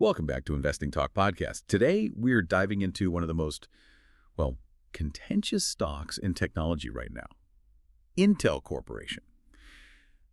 Welcome back to Investing Talk Podcast. Today, we're diving into one of the most, contentious stocks in technology right now, Intel Corporation.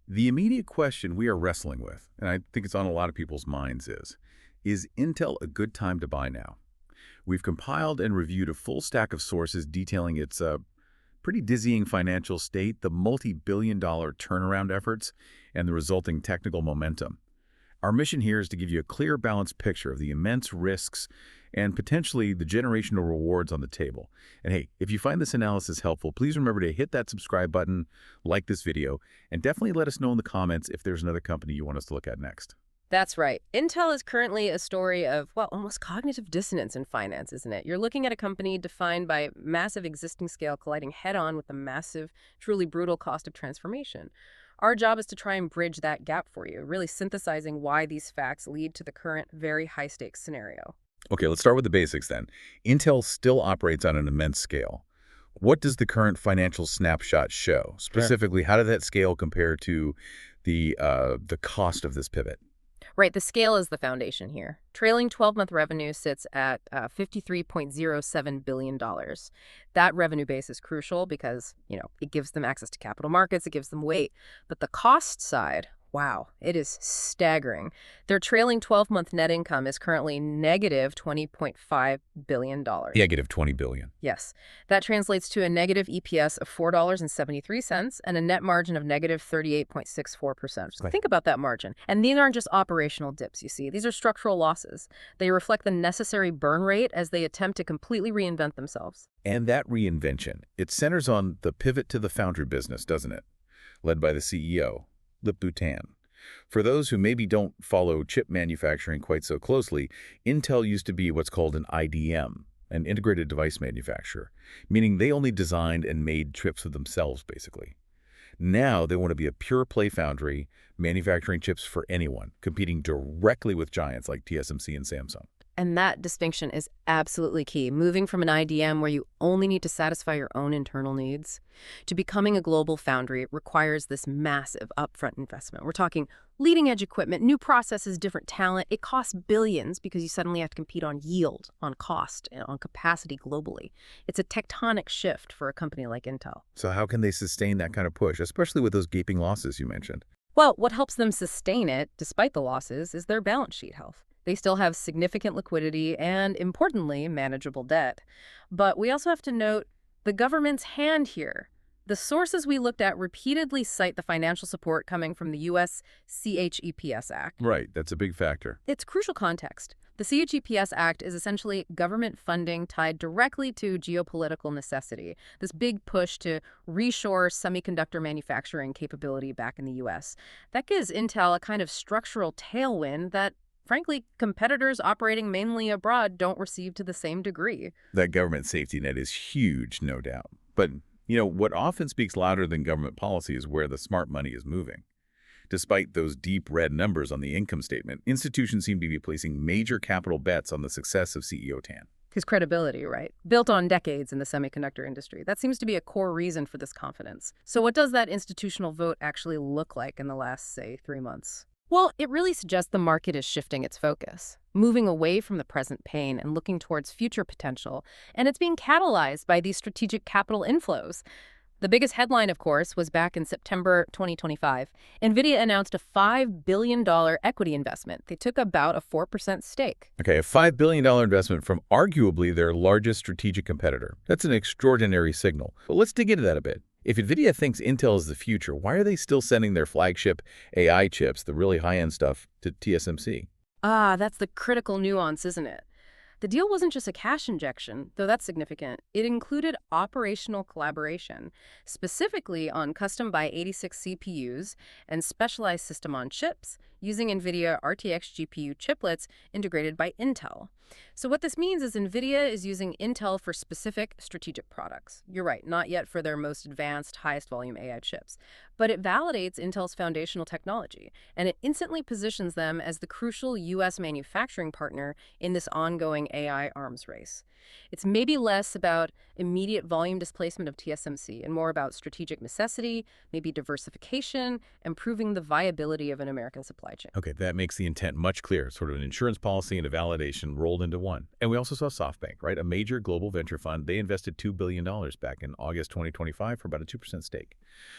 The immediate question we are wrestling with, and I think it's on a lot of people's minds, is Intel a good time to buy now? We've compiled and reviewed a full stack of sources detailing its pretty dizzying financial state, the multi-billion-dollar turnaround efforts, and the resulting technical momentum. Our mission here is to give you a clear, balanced picture of the immense risks and potentially the generational rewards on the table. And hey, if you find this analysis helpful, please remember to hit that subscribe button, like this video, and definitely let us know in the comments if there's another company you want us to look at next. That's right. Intel is currently a story of, almost cognitive dissonance in finance, isn't it? You're looking at a company defined by massive existing scale colliding head-on with the massive, truly brutal cost of transformation. Our job is to try and bridge that gap for you, really synthesizing why these facts lead to the current very high-stakes scenario. Okay, let's start with the basics then. Intel still operates on an immense scale. What does the current financial snapshot show? Specifically, how did that scale compare to the cost of this pivot? Right, the scale is the foundation here. Trailing 12-month revenue sits at $53.07 billion. That revenue base is crucial because, it gives them access to capital markets, it gives them weight. But the cost side, wow, it is staggering. Their trailing 12-month net income is currently negative $20.5 billion. Negative $20 billion. Yes. That translates to a negative EPS of $4.73 and a net margin of negative 38.64%. So think about that margin. And these aren't just operational dips, you see. These are structural losses. They reflect the necessary burn rate as they attempt to completely reinvent themselves. And that reinvention, it centers on the pivot to the foundry business, doesn't it? Led by the CEO. Lip-Bu Tan. For those who maybe don't follow chip manufacturing quite so closely, Intel used to be what's called an IDM, an integrated device manufacturer, meaning they only designed and made chips for themselves, basically. Now they want to be a pure-play foundry, manufacturing chips for anyone, competing directly with giants like TSMC and Samsung. And that distinction is absolutely key. Moving from an IDM where you only need to satisfy your own internal needs to becoming a global foundry requires this massive upfront investment. We're talking leading-edge equipment, new processes, different talent. It costs billions because you suddenly have to compete on yield, on cost, and on capacity globally. It's a tectonic shift for a company like Intel. So how can they sustain that kind of push, especially with those gaping losses you mentioned? Well, what helps them sustain it, despite the losses, is their balance sheet health. They still have significant liquidity and, importantly, manageable debt. But we also have to note the government's hand here. The sources we looked at repeatedly cite the financial support coming from the U.S. CHEPS Act. Right, that's a big factor. It's crucial context. The CHEPS Act is essentially government funding tied directly to geopolitical necessity, this big push to reshore semiconductor manufacturing capability back in the U.S. That gives Intel a kind of structural tailwind that, frankly, competitors operating mainly abroad don't receive to the same degree. That government safety net is huge, no doubt. But, what often speaks louder than government policy is where the smart money is moving. Despite those deep red numbers on the income statement, institutions seem to be placing major capital bets on the success of CEO Tan. His credibility, right? Built on decades in the semiconductor industry. That seems to be a core reason for this confidence. So what does that institutional vote actually look like in the last, say, 3 months? Well, it really suggests the market is shifting its focus, moving away from the present pain and looking towards future potential, and it's being catalyzed by these strategic capital inflows. The biggest headline, of course, was back in September 2025. NVIDIA announced a $5 billion equity investment. They took about a 4% stake. Okay, a $5 billion investment from arguably their largest strategic competitor. That's an extraordinary signal. But let's dig into that a bit. If NVIDIA thinks Intel is the future, why are they still sending their flagship AI chips, the really high-end stuff, to TSMC? That's the critical nuance, isn't it? The deal wasn't just a cash injection, though that's significant. It included operational collaboration, specifically on custom x86 CPUs and specialized system on chips using NVIDIA RTX GPU chiplets integrated by Intel. So what this means is NVIDIA is using Intel for specific strategic products. You're right, not yet for their most advanced, highest volume AI chips, but it validates Intel's foundational technology, and it instantly positions them as the crucial U.S. manufacturing partner in this ongoing AI arms race. It's maybe less about immediate volume displacement of TSMC and more about strategic necessity, maybe diversification, and proving the viability of an American supply chain. Okay, that makes the intent much clearer, sort of an insurance policy and a validation rolled into one. And we also saw SoftBank, right? A major global venture fund. They invested $2 billion back in August 2025 for about a 2% stake.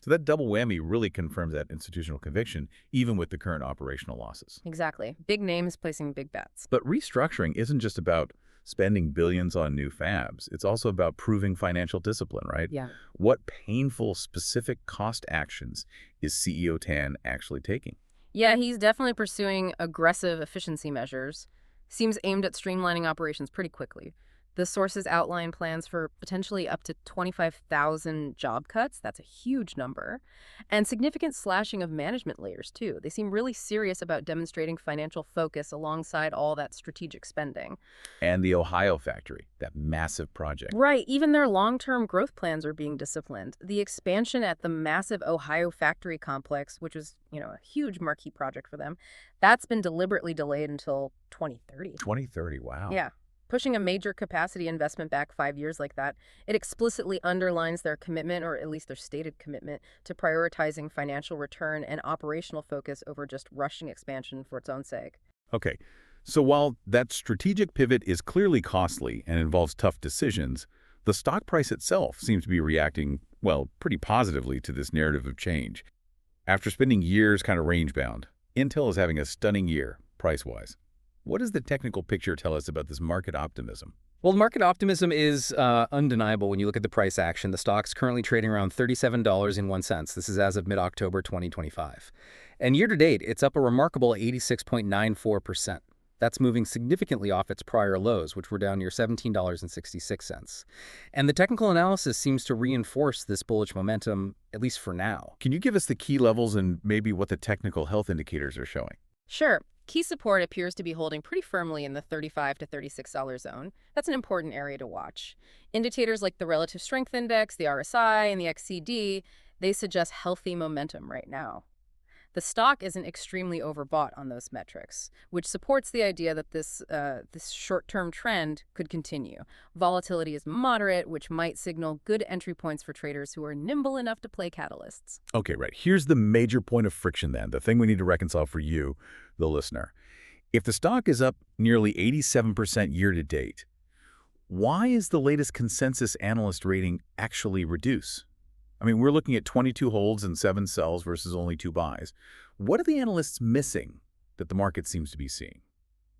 So that double whammy really confirms that institutional conviction, even with the current operational losses. Exactly. Big names placing big bets. But restructuring isn't just about spending billions on new fabs. It's also about proving financial discipline, right? Yeah. What painful, specific cost actions is CEO Tan actually taking? Yeah, he's definitely pursuing aggressive efficiency measures. Seems aimed at streamlining operations pretty quickly. The sources outline plans for potentially up to 25,000 job cuts. That's a huge number. And significant slashing of management layers, too. They seem really serious about demonstrating financial focus alongside all that strategic spending. And the Ohio factory, that massive project. Right. Even their long-term growth plans are being disciplined. The expansion at the massive Ohio factory complex, which was, a huge marquee project for them, that's been deliberately delayed until 2030. 2030, wow. Yeah. Pushing a major capacity investment back 5 years like that, it explicitly underlines their commitment, or at least their stated commitment, to prioritizing financial return and operational focus over just rushing expansion for its own sake. Okay, so while that strategic pivot is clearly costly and involves tough decisions, the stock price itself seems to be reacting, well, pretty positively to this narrative of change. After spending years kind of range-bound, Intel is having a stunning year, price-wise. What does the technical picture tell us about this market optimism? Well, market optimism is undeniable when you look at the price action. The stock's currently trading around $37.01. This is as of mid-October 2025. And year to date, it's up a remarkable 86.94%. That's moving significantly off its prior lows, which were down near $17.66. And the technical analysis seems to reinforce this bullish momentum, at least for now. Can you give us the key levels and maybe what the technical health indicators are showing? Sure. Key support appears to be holding pretty firmly in the $35 to $36 zone. That's an important area to watch. Indicators like the Relative Strength Index, the RSI, and the XCD, they suggest healthy momentum right now. The stock isn't extremely overbought on those metrics, which supports the idea that this short-term trend could continue. Volatility is moderate, which might signal good entry points for traders who are nimble enough to play catalysts. Okay, right. Here's the major point of friction then, the thing we need to reconcile for you, the listener. If the stock is up nearly 87% year to date, why is the latest consensus analyst rating actually reduce? I mean, we're looking at 22 holds and 7 sells versus only 2 buys. What are the analysts missing that the market seems to be seeing?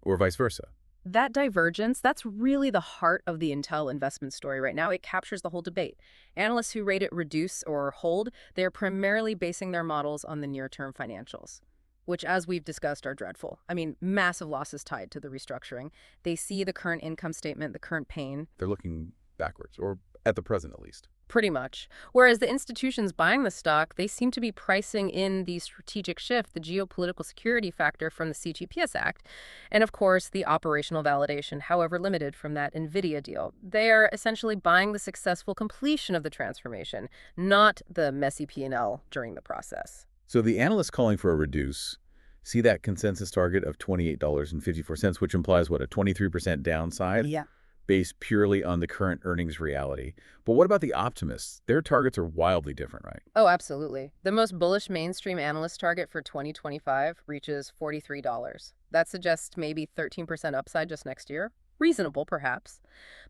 Or vice versa? That divergence, that's really the heart of the Intel investment story right now. It captures the whole debate. Analysts who rate it reduce or hold, they're primarily basing their models on the near-term financials, which, as we've discussed, are dreadful. I mean, massive losses tied to the restructuring. They see the current income statement, the current pain. They're looking backwards, or at the present at least. Pretty much. Whereas the institutions buying the stock, they seem to be pricing in the strategic shift, the geopolitical security factor from the CGPS Act, and of course, the operational validation, however limited, from that NVIDIA deal. They are essentially buying the successful completion of the transformation, not the messy P&L during the process. So the analysts calling for a reduce see that consensus target of $28.54, which implies, what, a 23% downside? Yeah. Based purely on the current earnings reality. But what about the optimists? Their targets are wildly different, right? Oh, absolutely. The most bullish mainstream analyst target for 2025 reaches $43. That suggests maybe 13% upside just next year. Reasonable, perhaps.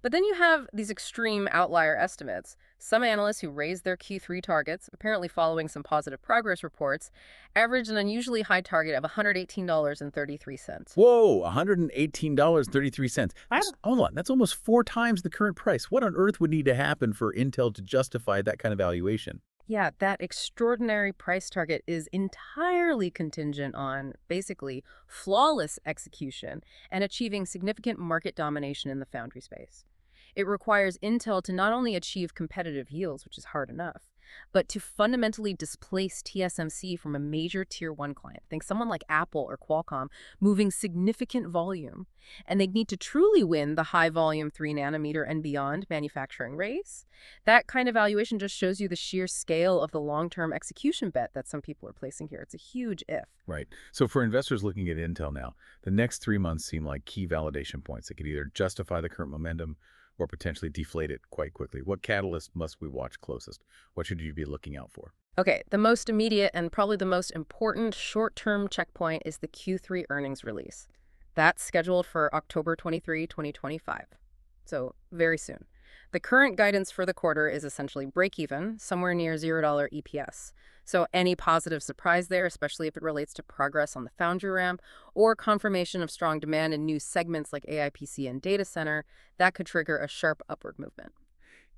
But then you have these extreme outlier estimates. Some analysts who raised their Q3 targets, apparently following some positive progress reports, averaged an unusually high target of $118.33. Whoa, $118.33. Hold on, that's almost 4 times the current price. What on earth would need to happen for Intel to justify that kind of valuation? Yeah, that extraordinary price target is entirely contingent on, basically, flawless execution and achieving significant market domination in the foundry space. It requires Intel to not only achieve competitive yields, which is hard enough, but to fundamentally displace TSMC from a major Tier 1 client. Think someone like Apple or Qualcomm moving significant volume. And they'd need to truly win the high-volume 3-nanometer and beyond manufacturing race. That kind of valuation just shows you the sheer scale of the long-term execution bet that some people are placing here. It's a huge if. Right. So for investors looking at Intel now, the next 3 months seem like key validation points that could either justify the current momentum or potentially deflate it quite quickly. What catalyst must we watch closest? What should you be looking out for? Okay, the most immediate and probably the most important short-term checkpoint is the Q3 earnings release. That's scheduled for October 23, 2025. So very soon. The current guidance for the quarter is essentially break-even, somewhere near $0 EPS. So any positive surprise there, especially if it relates to progress on the foundry ramp or confirmation of strong demand in new segments like AI PC and data center, that could trigger a sharp upward movement.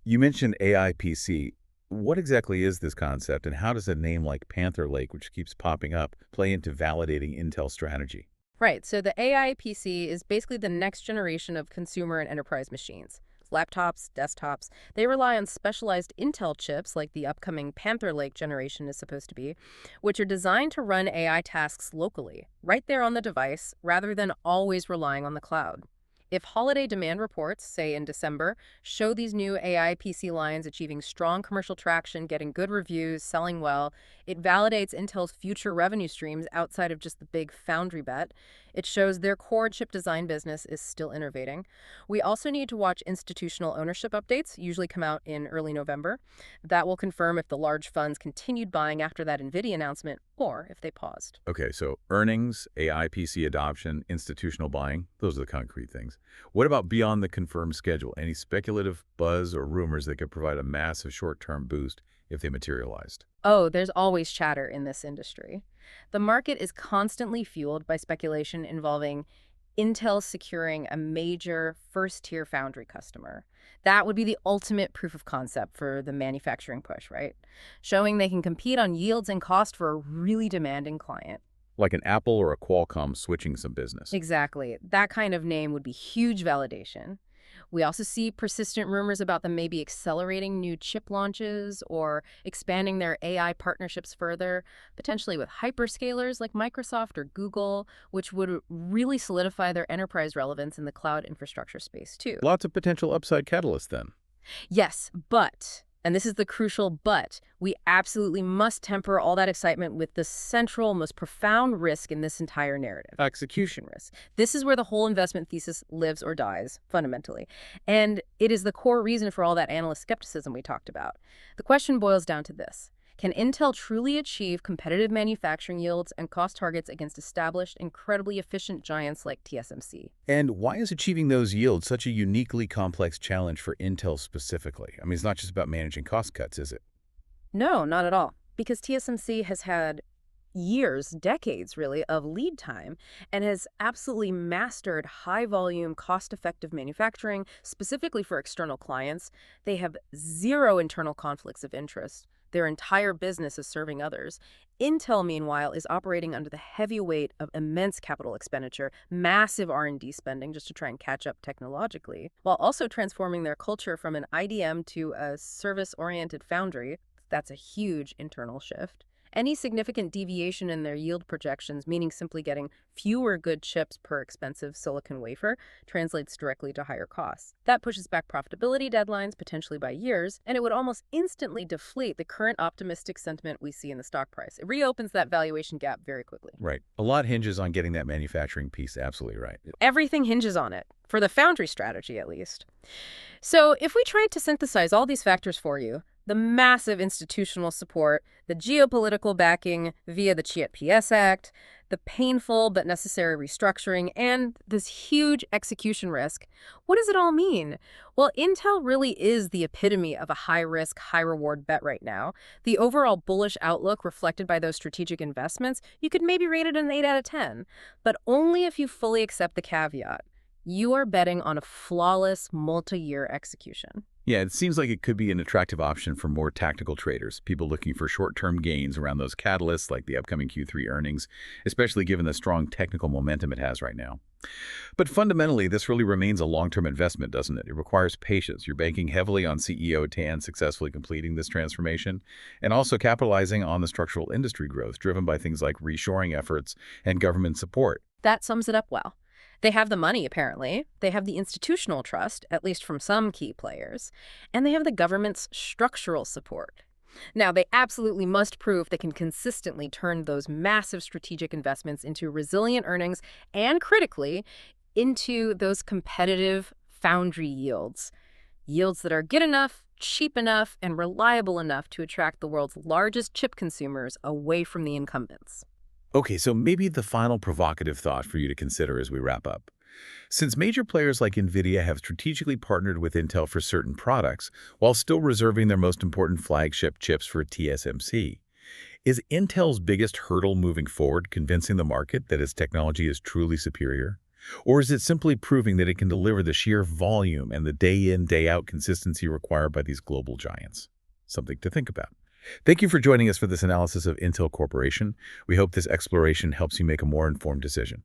You mentioned AI PC. What exactly is this concept, and how does a name like Panther Lake, which keeps popping up, play into validating Intel's strategy? Right, so the AI PC is basically the next generation of consumer and enterprise machines. Laptops, desktops, they rely on specialized Intel chips like the upcoming Panther Lake generation is supposed to be, which are designed to run AI tasks locally, right there on the device, rather than always relying on the cloud. If holiday demand reports, say in December, show these new AI PC lines achieving strong commercial traction, getting good reviews, selling well, it validates Intel's future revenue streams outside of just the big foundry bet. It shows their core chip design business is still innovating. We also need to watch institutional ownership updates, usually come out in early November. That will confirm if the large funds continued buying after that NVIDIA announcement or if they paused. Okay, so earnings, AI PC adoption, institutional buying, those are the concrete things. What about beyond the confirmed schedule? Any speculative buzz or rumors that could provide a massive short-term boost if they materialized? Oh, there's always chatter in this industry. The market is constantly fueled by speculation involving Intel securing a major first-tier foundry customer. That would be the ultimate proof of concept for the manufacturing push, right? Showing they can compete on yields and cost for a really demanding client. Like an Apple or a Qualcomm switching some business. Exactly. That kind of name would be huge validation. We also see persistent rumors about them maybe accelerating new chip launches or expanding their AI partnerships further, potentially with hyperscalers like Microsoft or Google, which would really solidify their enterprise relevance in the cloud infrastructure space too. Lots of potential upside catalysts then. Yes, but, and this is the crucial but, we absolutely must temper all that excitement with the central, most profound risk in this entire narrative. Execution risk. This is where the whole investment thesis lives or dies, fundamentally. And it is the core reason for all that analyst skepticism we talked about. The question boils down to this. Can Intel truly achieve competitive manufacturing yields and cost targets against established, incredibly efficient giants like TSMC? And why is achieving those yields such a uniquely complex challenge for Intel specifically? I mean, it's not just about managing cost cuts, is it? No, not at all. Because TSMC has had years, decades really, of lead time and has absolutely mastered high-volume, cost-effective manufacturing, specifically for external clients. They have zero internal conflicts of interest. Their entire business is serving others. Intel, meanwhile, is operating under the heavy weight of immense capital expenditure, massive R&D spending just to try and catch up technologically, while also transforming their culture from an IDM to a service-oriented foundry. That's a huge internal shift. Any significant deviation in their yield projections, meaning simply getting fewer good chips per expensive silicon wafer, translates directly to higher costs. That pushes back profitability deadlines, potentially by years, and it would almost instantly deflate the current optimistic sentiment we see in the stock price. It reopens that valuation gap very quickly. Right. A lot hinges on getting that manufacturing piece absolutely right. Everything hinges on it, for the foundry strategy at least. So if we tried to synthesize all these factors for you, the massive institutional support, the geopolitical backing via the CHIPS Act, the painful but necessary restructuring, and this huge execution risk. What does it all mean? Well, Intel really is the epitome of a high-risk, high-reward bet right now. The overall bullish outlook reflected by those strategic investments, you could maybe rate it an 8 out of 10, but only if you fully accept the caveat. You are betting on a flawless multi-year execution. Yeah, it seems like it could be an attractive option for more tactical traders, people looking for short-term gains around those catalysts like the upcoming Q3 earnings, especially given the strong technical momentum it has right now. But fundamentally, this really remains a long-term investment, doesn't it? It requires patience. You're banking heavily on CEO Tan successfully completing this transformation and also capitalizing on the structural industry growth driven by things like reshoring efforts and government support. That sums it up well. They have the money, apparently. They have the institutional trust, at least from some key players. And they have the government's structural support. Now, they absolutely must prove they can consistently turn those massive strategic investments into resilient earnings and, critically, into those competitive foundry yields. Yields that are good enough, cheap enough, and reliable enough to attract the world's largest chip consumers away from the incumbents. Okay, so maybe the final provocative thought for you to consider as we wrap up. Since major players like NVIDIA have strategically partnered with Intel for certain products while still reserving their most important flagship chips for TSMC, is Intel's biggest hurdle moving forward convincing the market that its technology is truly superior? Or is it simply proving that it can deliver the sheer volume and the day-in, day-out consistency required by these global giants? Something to think about. Thank you for joining us for this analysis of Intel Corporation. We hope this exploration helps you make a more informed decision.